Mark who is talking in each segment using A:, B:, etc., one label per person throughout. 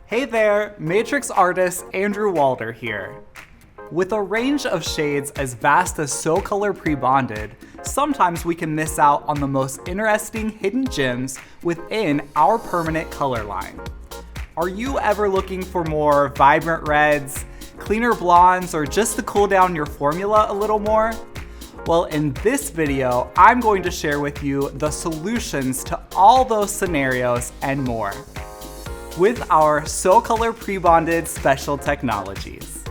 A: Hey there, Matrix artist Andrew Walder here. With a range of shades as vast as SoColor Pre-Bonded, sometimes we can miss out on the most interesting hidden gems within our permanent color line. Are you ever looking for more vibrant reds, cleaner blondes, or just to cool down your formula a little more? Well, in this video, I'm going to share with you the solutions to all those scenarios and more with our SoColor Pre-Bonded special technologies.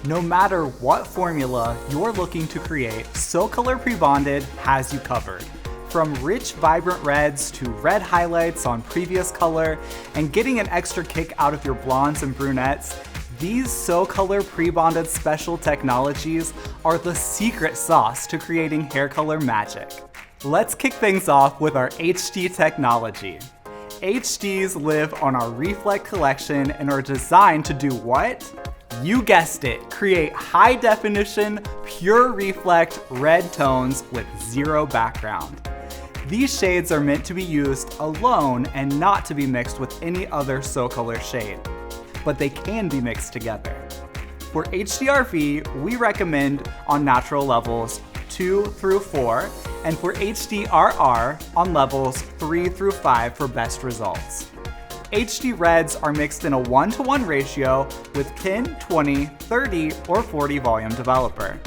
A: No matter what formula you're looking to create, SoColor Pre-Bonded has you covered. From rich, vibrant reds to red highlights on previous color and getting an extra kick out of your blondes and brunettes, these SoColor Pre-Bonded special technologies are the secret sauce to creating hair color magic. Let's kick things off with our HD technology. HDs live on our Reflect collection and are designed to do what? You guessed it, create high definition, pure reflect red tones with zero background. These shades are meant to be used alone and not to be mixed with any other SoColor shade, but they can be mixed together. For HDRV, we recommend on natural levels 2 through 4, and for HDRR on levels 3 through 5 for best results. HD reds are mixed in a 1-to-1 ratio with 10, 20, 30, or 40 volume developer.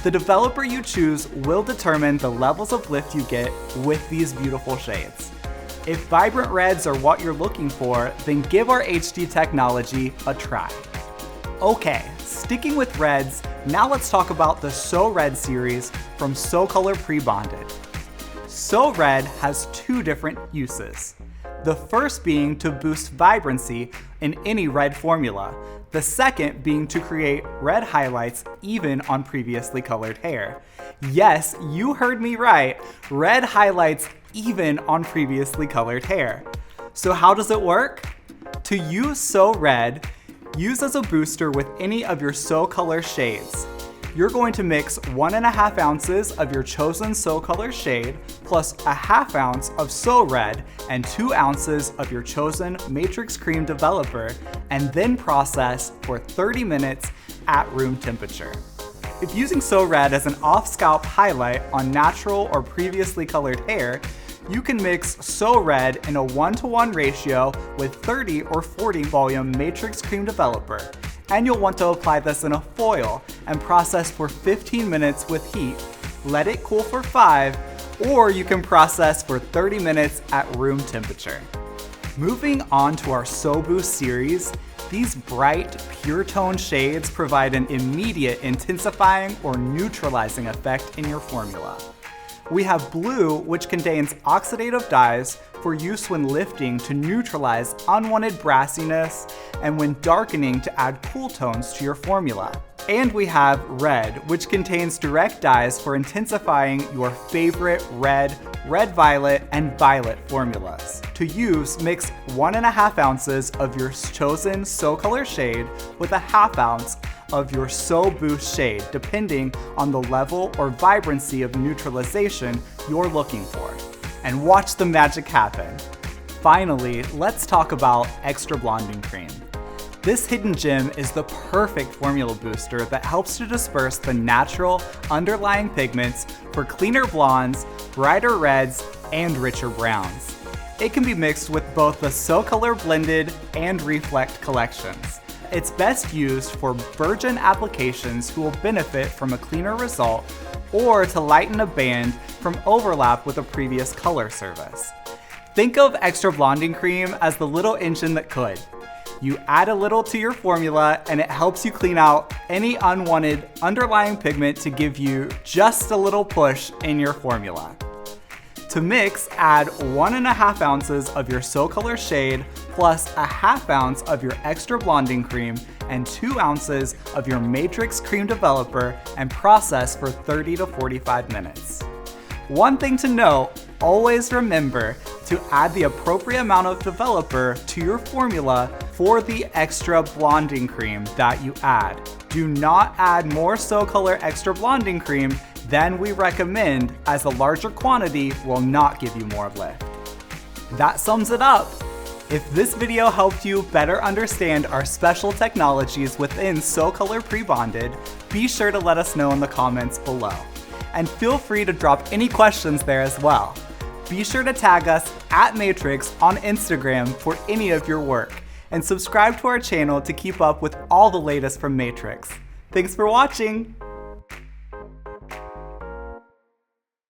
A: The developer you choose will determine the levels of lift you get with these beautiful shades. If vibrant reds are what you're looking for, then give our HD technology a try. Okay, sticking with reds, now let's talk about the SoSeries from SoColor Pre-Bonded. SoRed has two different uses. The first being to boost vibrancy in any red formula. The second being to create red highlights even on previously colored hair. Yes, you heard me right, red highlights even on previously colored hair. So how does it work? To use SoRed, use as a booster with any of your SoColor shades. You're going to mix 1.5 ounces of your chosen SoColor shade plus 1/2 ounce of SoRed and 2 ounces of your chosen Matrix Cream developer and then process for 30 minutes at room temperature. If using SoRed as an off-scalp highlight on natural or previously colored hair, you can mix SoRed in a 1-to-1 ratio with 30 or 40 volume Matrix Cream developer, and you'll want to apply this in a foil and process for 15 minutes with heat. Let it cool for 5, or you can process for 30 minutes at room temperature. Moving on to our SoBoost series, these bright, pure tone shades provide an immediate intensifying or neutralizing effect in your formula. We have blue, which contains oxidative dyes for use when lifting to neutralize unwanted brassiness and when darkening to add cool tones to your formula. And we have red, which contains direct dyes for intensifying your favorite red, red-violet, and violet formulas. To use, mix 1.5 ounces of your chosen SoColor shade with 1/2 ounce of your SoBoost shade, depending on the level or vibrancy of neutralization you're looking for. And watch the magic happen. Finally, let's talk about Extra Blonding Cream. This hidden gem is the perfect formula booster that helps to disperse the natural underlying pigments for cleaner blondes, brighter reds, and richer browns. It can be mixed with both the SoColor Blended and Reflect collections. It's best used for virgin applications who will benefit from a cleaner result or to lighten a band from overlap with a previous color service. Think of Extra Blonding Cream as the little engine that could. You add a little to your formula and it helps you clean out any unwanted underlying pigment to give you just a little push in your formula. To mix, add 1.5 ounces of your SoColor shade plus 1/2 ounce of your Extra Blonding Cream and 2 ounces of your Matrix Cream developer and process for 30 to 45 minutes. One thing to note, always remember to add the appropriate amount of developer to your formula for the extra blonding cream that you add. Do not add more SoColor Extra Blonding Cream than we recommend, as a larger quantity will not give you more lift. That sums it up. If this video helped you better understand our special technologies within SoColor Pre-Bonded, be sure to let us know in the comments below. And feel free to drop any questions there as well. Be sure to tag us at Matrix on Instagram for any of your work, and subscribe to our channel to keep up with all the latest from Matrix. Thanks for watching!